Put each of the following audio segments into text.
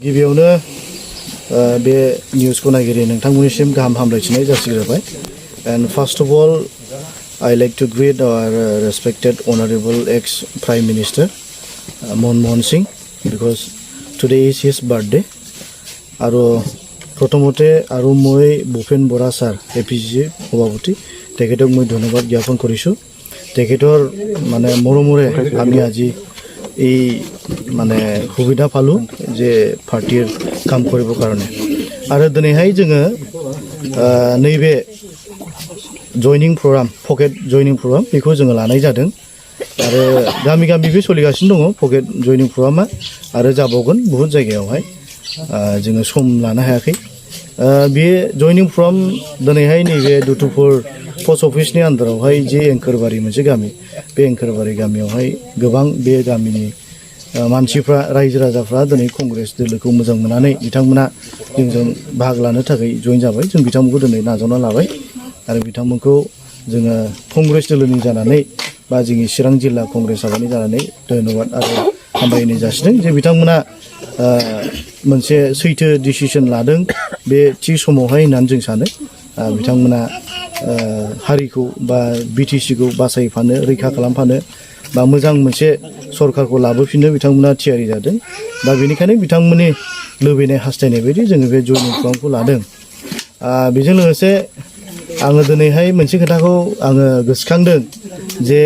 गिबियावनो बे निउसखौ नागिरै नोंथांमोननिसिम गाहाम हामलायथिनाय जासिग्रोबाय and first of all I like to greet our respected honorable ex-Prime Minister Manmohan Singh because today is his birthday আৰু প্ৰথমতে আৰু মই ভূপেন বৰা ছাৰ APC সভাপতি তেখেতক মই ধন্যবাদ জ্ঞাপন কৰিছোঁ তেখেতৰ মানে মৰমৰে আমি আজি এই মানে সুবিধা পালো যে পাৰ্টিৰ কাম কৰিবৰ কাৰণে আৰু দিনैहाय जोङो नैबे जयनिं प्रग्राम पकेट जयनिं प्रग्राम बेखौ जोङो लानाय जादों आरो गामि गामि बे सोलिगासिनो दङ पकेट जयनिं प्रग्रामा आरो जाबावगोन बहुत जायगायावहाय जोङो सम लानो हायाखै बे जयनिं प्रग्राम दिनैहाय नैबे दुतुपुर पोस्ट अफिसनि आन्दारावहाय जे एंखोरबारि मोनसे गामि बे एंखोरबारि गामियावहाय गोबां बे गामिनि मानसिफ्रा रायजो राजाफ्रा दिनै कंग्रेस दोलोखौ मोजां मोननानै बिथांमोना जोंजों बाहागो लानो थाखाय जइन जाबाय जों बिथांमोनखौ दिनै नाजावना लाबाय आरो बिथांमोनखौ जोङो कंग्रेस दोलोनि जानानै बा जोंनि चिरां जिल्ला कंग्रेस सभानि जानानै धन्यबाद आरो हामबायनाय जासिदों जे बिथांमोना मोनसे सैथो डिसिसन लादों बे थि समावहाय होननानै जों सानो बिथांमोना हारिखौ बा बिटिसिखौ बासायफानो रैखा खालामफानो बा मोजां मोनसे सरकारखौ लाबोफिननो बिथांमोना थियारि जादों दा बेनिखायनो बिथांमोननि लुबैनाय हास्थायनाय बायदि जोङो बे जयनिं प्रग्रामखौ लादों बेजों लोगोसे आङो दिनैहाय मोनसे खोथाखौ आङो गोसोखांदों जे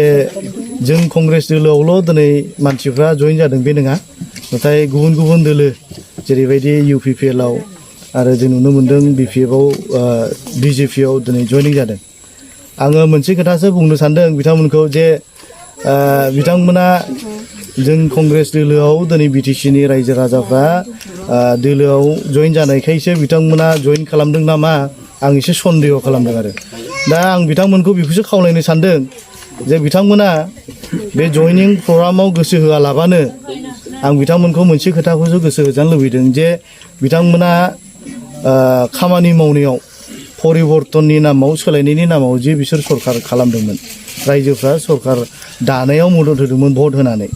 जों कंग्रेस दोलोआवल' दिनै मानसिफ्रा जइन जादों बे नङा नाथाय गुबुन गुबुन दोलो जेरैबायदि UPPLआव आरो जों नुनो मोन्दों BPFआव BJPआव दिनै जयनिं जादों आङो मोनसे खोथासो बुंनो सानदों बिथांमोनखौ जे बिथांमोना जों कंग्रेस दोलोआव दिनै BTCनि रायजो राजाफ्रा दोलोआव जइन जानायखायसो बिथांमोना जइन खालामदों नामा आं एसे सन्देह खालामदों आरो दा आं बिथांमोनखौ बेखौसो खावलायनो सानदों जे बिथांमोना बे जयनिं प्रग्रामाव गोसो होआलाबानो आं बिथांमोनखौ मोनसे खोथाखौसो गोसो होजानो लुबैदों जे बिथांमोना खामानि मावनायाव परिबर्तननि नामाव सोलायनायनि नामाव जे बिसोर सरकार खालामदोंमोन रायजोफ्रा सरकार दानायाव मदद होदोंमोन भट होनानै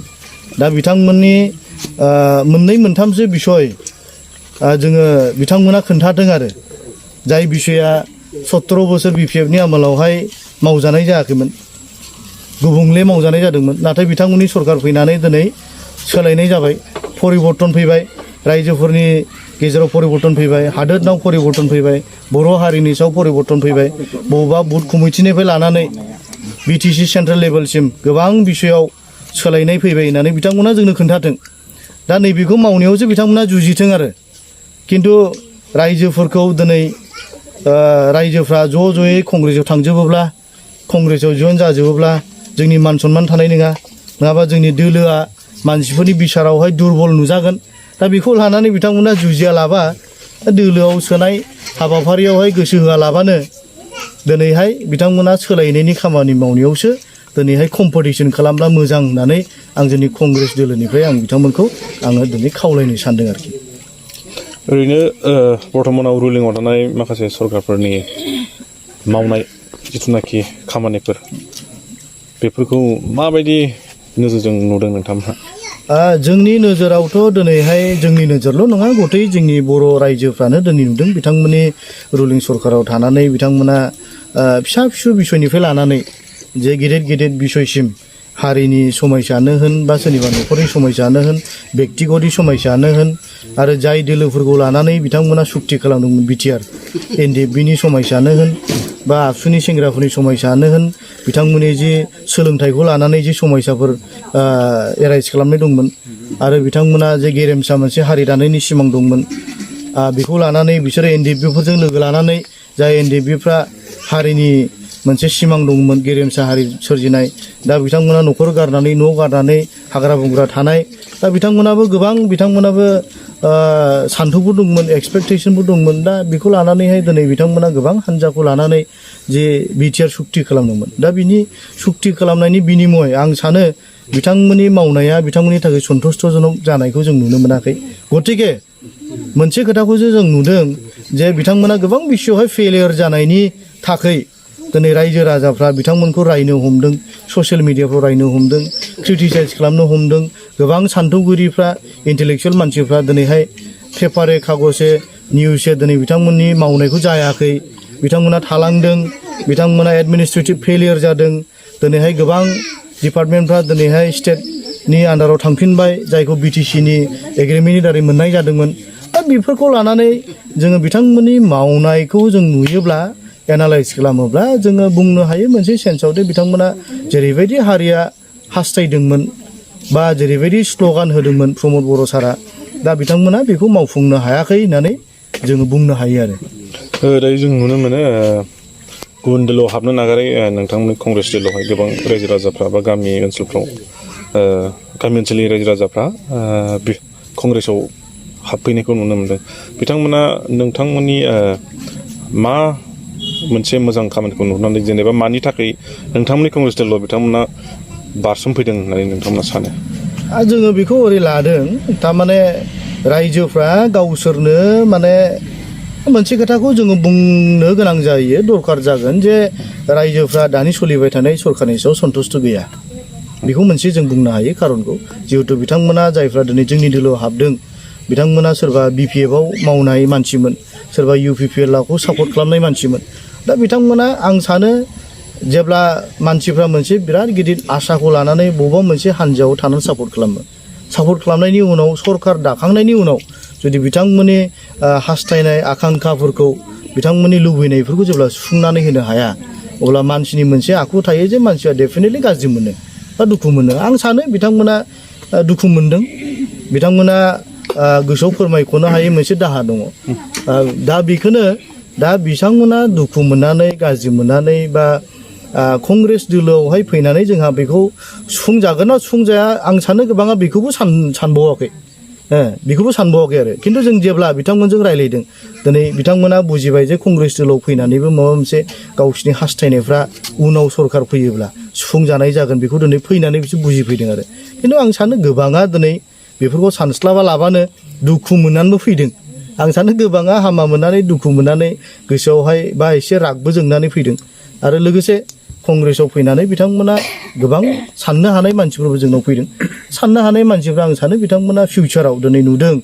दा बिथांमोननि मोननै मोनथामसो बिसय जोङो बिथांमोना खोन्थादों आरो जाय बिसया 17 बोसोर BPFनि आमोलावहाय मावजानाय जायाखैमोन गुबुंले मावजानाय जादोंमोन नाथाय बिथांमोननि सरकार फैनानै दिनै सोलायनाय जाबाय परिबर्तन फैबाय रायजोफोरनि गेजेराव परिबर्तन फैबाय हादोरनाव परिबर्तन फैबाय बर' हारिनि सायाव परिबर्तन फैबाय बबेबा बुथ कमिटिनिफ्राय लानानै BTC सेन्ट्रेल लेभेलसिम गोबां बिसयाव सोलायनाय फैबाय होननानै बिथांमोना जोंनो खोन्थादों दा नैबेखौ मावनायावसो बिथांमोना जुजिथों आरो खिन्थु रायजोफोरखौ दिनै रायजोफ्रा ज' ज'यै कंग्रेसआव थांजोबोब्ला कंग्रेसआव जइन जाजोबोब्ला जोंनि मान सन्मान थानाय नङा नङाबा जोंनि दोलोआ मानसिफोरनि बिसारावहाय दुरबल नुजागोन दा बेखौ लानानै बिथांमोना जुजियालाबा दोलोआव सोनाय हाबाफारियावहाय गोसो होआलाबानो दिनैहाय बिथांमोना सोलायनायनि खामानि मावनायावसो दिनैहाय कम्पिटिसन खालामब्ला मोजां होननानै आं जोंनि कंग्रेस दोलोनिफ्राय आं बिथांमोनखौ आङो दिनै खावलायनो सानदों आरोखि ओरैनो बर्तमानाव रुलिंआव थानाय माखासे सरकारफोरनि मावनाय जिथुनाखि खामानिफोर बेफोरखौ माबायदि नोजोरजों नुदों नोंथांमोनहा जोंनि नोजोरावथ' दिनैहाय जोंनि नोजोरल' नङा गथै जोंनि बर' रायजोफ्रानो दिनै नुदों बिथांमोननि रुलिं सरकाराव थानानै बिथांमोना फिसा फिसौ बिसयनिफ्राय लानानै जे गेदेर गेदेर बिसयसिम हारिनि समयसायानो होन बा सोरनिबा न'खरनि समयसायानो होन बेक्तिगतनि समयसायानो होन आरो जाय दोलोफोरखौ लानानै बिथांमोना सुक्ति खालामदोंमोन BTR NDFBनि समयसायानो होन बा आबसुनि सेंग्राफोरनि समयसायानो होन बिथांमोननि जे सोलोंथाइखौ लानानै जे समयसाफोर एराइज खालामनाय दंमोन आरो बिथांमोना जे गेरेमसा मोनसे हारि दानायनि सिमां दंमोन बेखौ लानानै बिसोरो NDFBफोरजों लोगो लानानै जाय NDFBफ्रा हारिनि मोनसे सिमां दंमोन गेरेमसा हारि सोरजिनाय दा बिथांमोना न'खर गारनानै न' गारनानै हाग्रा बंग्रा थानाय दा बिथांमोनाबो गोबां सान्थौफोर दंमोन एक्सपेक्टेसनफोर दंमोन दा बेखौ लानानैहाय दिनै बिथांमोना गोबां हान्जाखौ लानानै जे BTR सुक्ति खालामदोंमोन दा बिनि सुक्ति खालामनायनि बिनिमय आं सानो बिथांमोननि मावनाया बिथांमोननि थाखाय सन्तुष्टजनक जानायखौ जों नुनो मोनाखै गतिके मोनसे खोथाखौसो जों नुदों जे बिथांमोना गोबां बिसयावहाय फेलियर जानायनि थाखाय दिनै रायजो राजाफ्रा बिथांमोनखौ रायनो हमदों ससियेल मिडियाफ्राव रायनो हमदों क्रिटिसाइज खालामनो हमदों गोबां सान्थौगिरिफ्रा इन्टेलेक्चुवेल मानसिफ्रा दिनैहाय पेपारे कागजे निउसे दिनै बिथांमोननि मावनायखौ जायाखै बिथांमोना थालांदों बिथांमोना एडमिनिस्ट्रेटिभ फेलियर जादों दिनैहाय गोबां डिपार्टमेन्टफ्रा दिनैहाय स्टेटनि आन्डाराव थांफिनबाय जायखौ बिटिसिनि एग्रिमेन्टनि दारै मोननाय जादोंमोन दा बेफोरखौ लानानै जोङो बिथांमोननि मावनायखौ जों नुयोब्ला एनालाइज खालामोब्ला जोङो बुंनो हायो मोनसे सेन्सआव दे बिथांमोना जेरैबायदि हारिया हास्थायदोंमोन बा जेरैबायदि स्ल'गान होदोंमोन प्रमद बर' सारा दा बिथांमोना बेखौ मावफुंनो हायाखै होननानै जोङो बुंनो हायो आरो दायो जों नुनो मोनो गुबुन दोलोआव हाबनो नागारै नोंथांमोननि कंग्रेस दोलोआवहाय गोबां रायजो राजाफ्रा बा गामि ओनसोलफ्राव गामि ओनसोलनि रायजो राजाफ्रा कंग्रेसआव हाबफैनायखौ नुनो मोनदों बिथांमोना नोंथांमोननि मा मोनसे मोजां खामानिखौ नुनानै जेनेबा मानि थाखाय नोंथांमोननि कंग्रेस दोलोआव बिथांमोना बारसोमफैदों होननानै नोंथांमोना सानो जोङो बेखौ ओरै लादों थारमाने रायजोफ्रा गावसोरनो माने मोनसे खोथाखौ जोङो बुंनो गोनां जायो दरखार जागोन जे रायजोफ्रा दानि सोलिबाय थानाय सरकारनि सायाव सन्तुष्ट गैया बेखौ मोनसे जों बुंनो हायो खारनखौ जिहेतु बिथांमोना जायफ्रा दिनै जोंनि दोलोआव हाबदों बिथांमोना सोरबा बिपिएफआव मावनाय मानसिमोन सोरबा इउपिपिएलखौ सापर्ट खालामनाय मानसिमोन दा बिथांमोना आं सानो जेब्ला मानसिफ्रा मोनसे बिराद गिदिर आसाखौ लानानै बबेबा मोनसे हान्जायाव थानानै सापर्ट खालामो सापर्ट खालामनायनि उनाव सरकार दाखांनायनि उनाव जुदि बिथांमोननि हास्थायनाय आकांक्षाफोरखौ बिथांमोननि लुबैनायफोरखौ जेब्ला सुफुंनानै होनो हाया अब्ला मानसिनि मोनसे आखु थायो जे मानसिया डेफिनेटलि गाज्रि मोनो बा दुखु मोनो आं सानो बिथांमोना दुखु मोनदों बिथांमोना गोसोआव फोरमायख'नो हायै मोनसे दाहा दङ दा बेखौनो दा बिथांमोना दुखु मोननानै गाज्रि मोननानै बा कंग्रेस दोलोआवहाय फैनानै जोंहा बेखौ सुफुंजागोन ना सुफुंजाया आं सानो गोबाङा बेखौबो सानबावाखै बेखौबो सानबावाखै आरो खिन्थु जों जेब्ला बिथांमोनजों रायज्लायदों दिनै बिथांमोना बुजिबाय जे कंग्रेस दोलोआव फैनानैबो माबा मोनसे गावसिनि हास्थायनायफ्रा उनाव सरकार फैयोब्ला सुफुंजानाय जागोन बेखौ दिनै फैनानै बिसोर बुजिफैदों आरो खिन्थु आं सानो गोबाङा दिनै बेफोरखौ सानस्लाबा लाबानो दुखु मोननानैबो फैदों आं सानो गोबाङा हामा मोननानै दुखु मोननानै गोसोआवहाय बा एसे रागबो जोंनानै फैदों आरो लोगोसे कंग्रेसआव फैनानै बिथांमोना गोबां साननो हानाय मानसिफोरबो जोंनाव फैदों साननो हानाय मानसिफ्रा आं सानो बिथांमोना फिउचाराव दिनै नुदों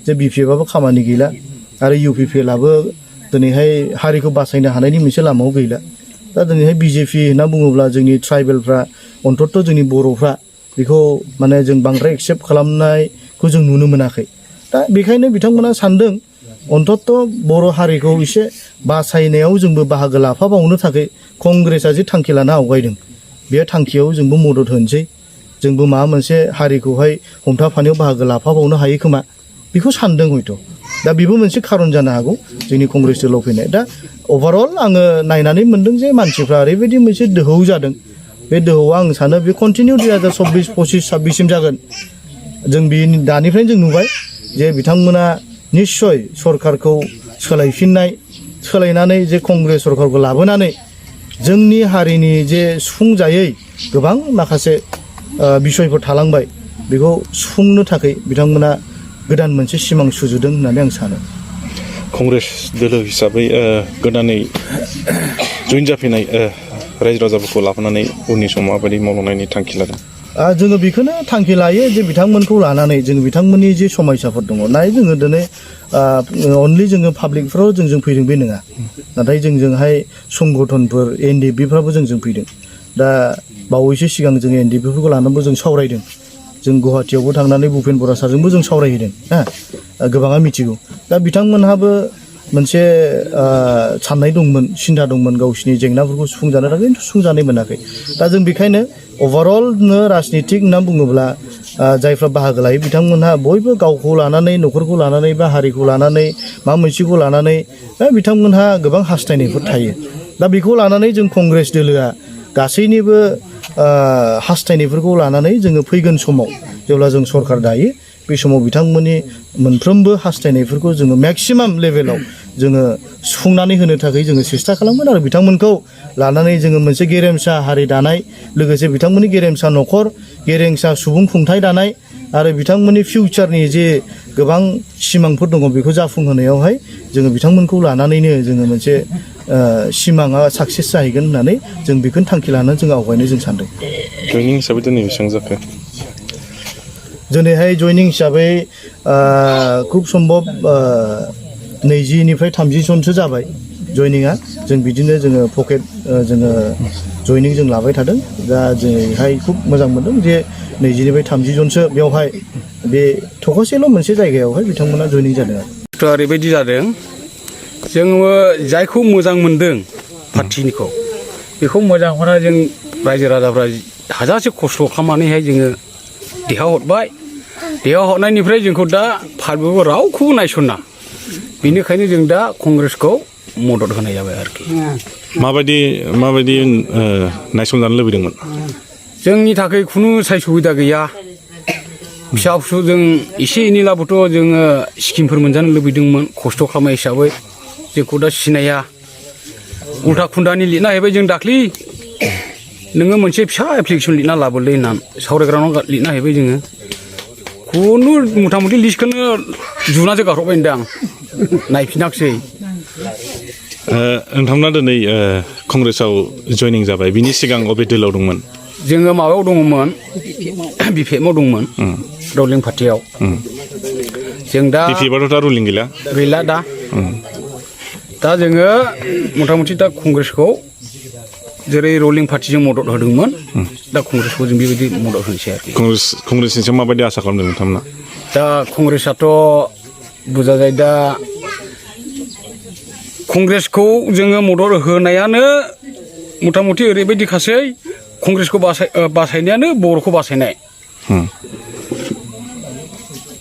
जे बिपिएफआबो खामानि गैला आरो इउपिपिएलआबो दिनैहाय हारिखौ बासायनो हानायनि मोनसे लामायाव गैला दा दिनैहाय बिजेपि होनना बुङोब्ला जोंनि ट्राइबेलफ्रा अन्तत' जोंनि बर'फ्रा बेखौ माने जों बांद्राय एक्सेप्ट खालामनायखौ जों नुनो मोनाखै दा बेखायनो बिथांमोना सानदों अन्तत' बर' हारिखौ एसे बासायनायाव जोंबो बाहागो लाफाबावनो थाखाय कंग्रेसआ जे थांखि लाना आवगायदों बे थांखियाव जोंबो मदद होनोसै जोंबो माबा मोनसे हारिखौहाय हमथाफानायाव बाहागो लाफाबावनो हायो खोमा बेखौ सानदों हयथ' दा बेबो मोनसे खारन जानो हागौ जोंनि कंग्रेस दोलोआव फैनाय दा अभारअल आङो नायनानै मोनदों जे मानसिफ्रा ओरैबायदि मोनसे दोहौ जादों बे दोहौआ आं सानो बे कन्टिनिउ 2024, 25, 26सिम जागोन जों दानिफ्रायनो जों नुबाय जे बिथांमोना निस्सय सरकारखौ सोलायनानै जे कंग्रेस सरकारखौ लाबोनानै जोंनि हारिनि जे सुफुंजायै गोबां माखासे बिसयफोर थालांबाय बेखौ सुफुंनो थाखाय बिथांमोना गोदान मोनसे सिमां सुजुदों होननानै आं सानो कंग्रेस दोलो हिसाबै गोदानै जइन जाफैनाय रायजो राजाफोरखौ लाफानानै उननि समाव माबायदि मावलांनायनि थांखि लादों जोङो बेखौनो थांखि लायो जे बिथांमोनखौ लानानै जों बिथांमोननि जे समयसाफोर दङ नाय जोङो दिनै अनलि जोङो पाब्लिकफ्राव जों फैदों बे नङा नाथाय जोंजोंहाय संगठनफोर एनडिएफबिफ्राबो जों फैदों दा बावैसो सिगां जों एनडिएफबिफोरखौ लानानैबो जों सावरायदों जों गुवाहाटियावबो थांनानै भुपेन बर' सारजोंबो जों सावरायहैदों गोबाङा मिथिगौ दा बिथांमोनहाबो मोनसे साननाय दंमोन सिन्था दंमोन गावसिनि जेंनाफोरखौ सुफुंजानो थाखाय खिन्थु सुफुंजानाय मोनाखै दा जों बेखायनो अभारअलनो राजनितिक होनना बुङोब्ला जायफ्रा बाहागो लायो बिथांमोनहा बयबो गावखौ लानानै न'खरखौ लानानै बा हारिखौ लानानै माबा मोनसेखौ लानानै बिथांमोनहा गोबां हास्थायनायफोर थायो दा बेखौ लानानै जों कंग्रेस दोलोआ गासैनिबो हास्थायनायफोरखौ लानानै जोङो फैगोन समाव जेब्ला जों सरकार दायो बे समाव बिथांमोननि मोनफ्रोमबो हास्थायनायफोरखौ जोङो मेक्सिमाम लेभेलाव जोङो सुफुंनानै होनो थाखाय जोङो सेस्था खालामगोन आरो बिथांमोनखौ लानानै जोङो मोनसे गेरेमसा हारि दानाय लोगोसे बिथांमोननि गेरेमसा न'खर गेरेमसा सुबुं खुंथाय दानाय आरो बिथांमोननि फिउचारनि जे गोबां सिमांफोर दङ बेखौ जाफुंहोनायावहाय जोङो बिथांमोनखौ लानानैनो जोङो मोनसे सिमाङा साक्सेस जाहैगोन होननानै जों बेखौनो थांखि लानानै जों आवगायनो जों सानदों जयनिं हिसाबै दिनै बेसेबां जाखो दिनैहाय जयनिं हिसाबै खुब सम्भब 20निफ्राय 30 जनसो जाबाय जयनिंआ जों बिदिनो जोङो पकेट जोङो जयनिं जों लाबाय थादों दा जोंहाय खुब मोजां मोनदों जे 20निफ्राय 30 जनसो बेवहाय बे थखसेल' मोनसे जायगायावहाय बिथांमोना जयनिं जादों थ' ओरैबायदि जादों जोङो जायखौ मोजां मोनदों पार्टिनिखौ बेखौ मोजां मोना जों रायजो राजाफ्रा हाजासे खस्थ' खालामनानैहाय जोङो देहा हरबाय देहा हरनायनिफ्राय जोंखौ दा पार्टिखौ रावखौबो नायसना बेनिखायनो जों दा कंग्रेसखौ मदद होनाय जाबाय आरोखि माबायदि नायसनजानो लुबैदोंमोन जोंनि थाखाय खुनु साय सुबिदा गैया फिसा फिसौ जों एसे एनैलाबोथ' जोङो स्किमफोर मोनजानो लुबैदोंमोन खस्थ' खालामनाय हिसाबै जोंखौ दा सिनाया उल्था खुन्दानि लिरना हैबाय जों दाख्लि नोङो मोनसे फिसा एप्लिकेसन लिरना लाबोलै होननानै सावरायग्रानाव लिरना हैबाय जोङो खुनु मथा मथि लिस्टखौनो जुनासो गारहरबाय होनदां नायफिनाखिसै नोंथांमोना दिनै कंग्रेसआव जयनिं जाबाय बिनि सिगां अबे दोलोआव दंमोन जोङो माबायाव दङमोन बिपिएफआव दंमोन रुलिं पार्टियाव जों दा बिपिएफआथ' दा रुलिं गैला दा जोङो मथा मथि दा कंग्रेसखौ जेरै रुलिं पार्टिजों मदद होदोंमोन दा कंग्रेसखौ जों बेबायदि मदद होनोसै आरोखि कंग्रेसनि सायाव माबायदि आसा खालामदों नोंथांमोना दा कंग्रेसआथ' बुजाजाय दा कंग्रेसखौ जोङो मदद होनायानो मथा मथि ओरैबायदिखासै कंग्रेसखौ बासायनायानो बर'खौ बासायनाय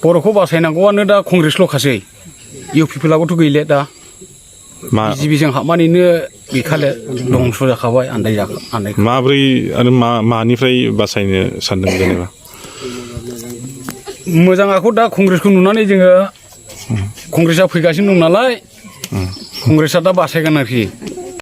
बर'खौ बासायनांगौआनो दा कंग्रेसल'खासै इउ पिपिएलआबोथ' गैले दा बिजेपिजों हाबनानैनो गैखाले दंस' जाखाबाय आन्दाय माब्रै आरो मानिफ्राय बासायनो सानदों जेनेबा मोजाङाखौ दा कंग्रेसखौ नुनानै जोङो कंग्रेसआ फैगासिनो दं नालाय कंग्रेसआ दा बासायगोन आरोखि